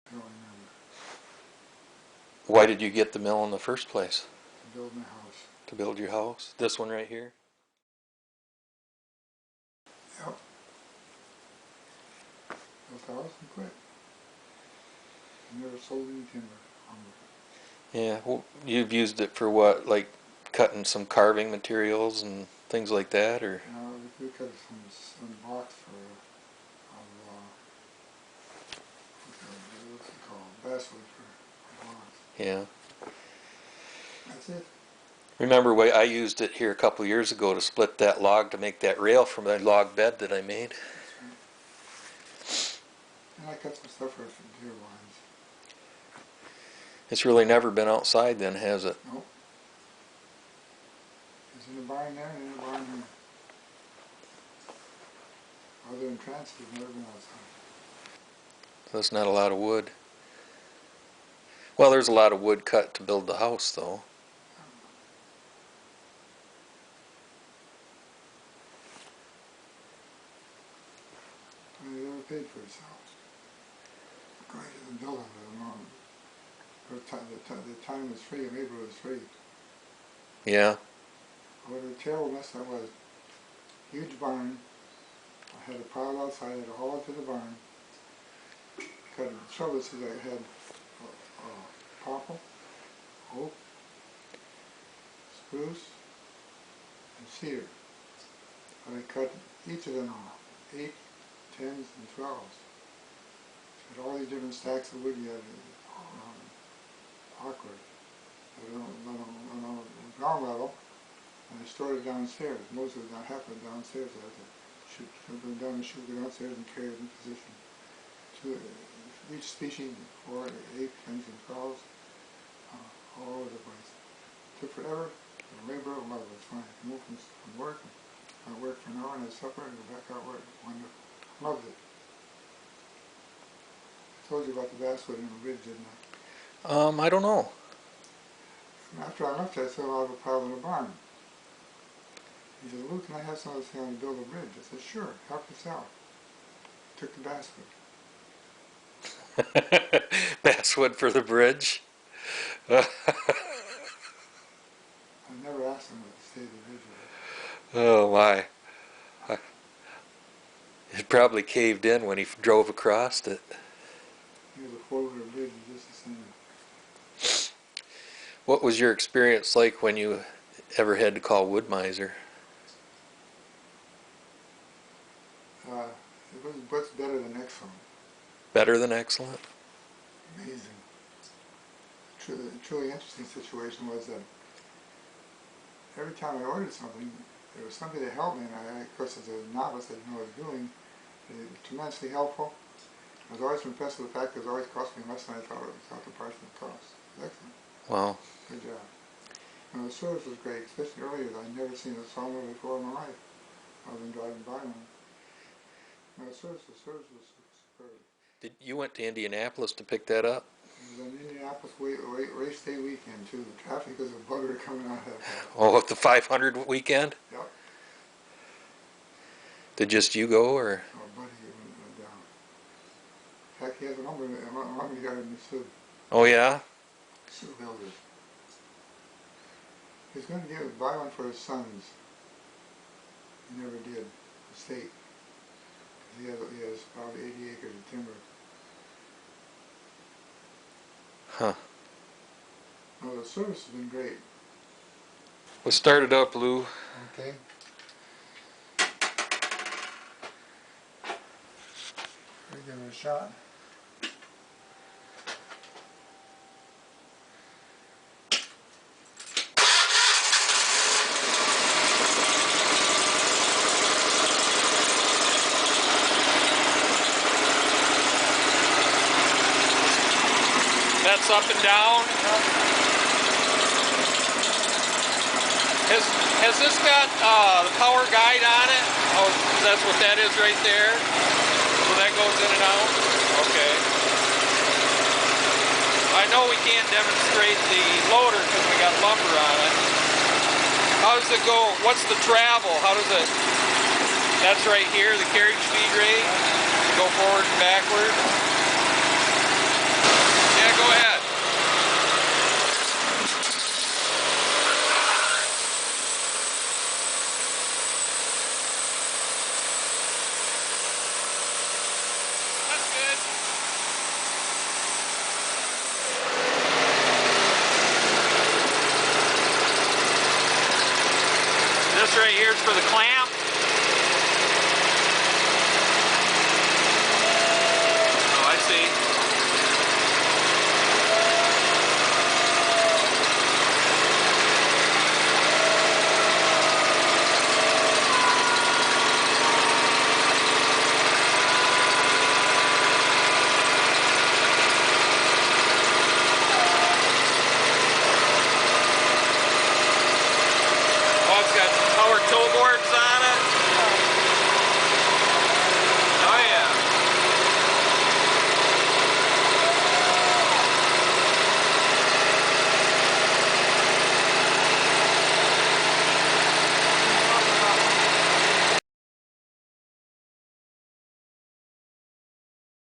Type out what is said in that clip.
I don't remember. Why did you get the mill in the first place? To build my house. To build your house? This one right here? Yep. Built the house and quit. I never sold any timber. Yeah, well, you've used it for what, like cutting some carving materials and things like that, or? We cut some blocks for, what's it called, basswood for blocks. Yeah. That's it. Remember I used it here a couple years ago to split that log to make that rail from the log bed that I made. That's right. And I cut some stuff for some deer lines. It's really never been outside then, has it? Nope. It's in the barn there and in the barn here. Other than transit, it's never been outside. So that's not a lot of wood. Well, there's a lot of wood cut to build the house, though. He never paid for his house. Going to the building with him on. The time was free, labor was free. Yeah. What a terrible mess that was. Huge barn. I had a pile outside, I had to haul it to the barn. Cut the trouble is I had popple, oak, spruce, and cedar. And I cut each of them off. 8, 10s, and 12s. Had all these different stacks of wood you had awkward. On the ground level, and I stored it downstairs. Most of it happened downstairs. I had to shoot them down and shoot them downstairs and carry it in position. Each species, 4, 8, 10s, and 12s, all over the place. Took forever. The labor of love was fine. I moved from work. I worked for an hour and had supper and go back out to work. Wonderful. Loved it. I told you about the basswood in the ridge, didn't I? I don't know. After I left, I saw a lot of a pile in the barn. He said, "Lou, can I have some of this here and build a bridge?" I said, "Sure, help yourself." Took the basswood. Basswood for the bridge? I never asked him what the state of the bridge was. Oh my. It probably caved in when he drove across it. He was a 4-wheeler bridge, just the same. What was your experience like when you ever had to call wood-mizer? It was what's better than excellent. Better than excellent? Amazing. The truly interesting situation was that every time I ordered something, there was something to help me, and of course, as a novice, I didn't know what I was doing. It was tremendously helpful. I was always impressed with the fact that it was always cost me less than I thought the price would cost. It was excellent. Wow. Good job. And the service was great, especially earlier. I'd never seen a sawmill before in my life, other than driving by one. And the service was superb. You went to Indianapolis to pick that up? It was an Indianapolis race day weekend too. The traffic was a bugger coming out of that. Oh, the 500 weekend? Yep. Did just you go, or? Oh, buddy, it went down. In fact, he has a number he got in the Sioux. Oh yeah? Sioux builders. He's going to buy one for his sons. He never did. The state. He has probably 80 acres of timber. Huh. Well, the service has been great. We'll start it up, Lou. Okay. We give it a shot. That's up and down. Has this got the power guide on it? Oh, that's what that is right there. So that goes in and out. Okay. I know we can't demonstrate the loader because we got lumber on it. How does it go? What's the travel? How does it? That's right here, the carriage speed rate. Go forward and backward.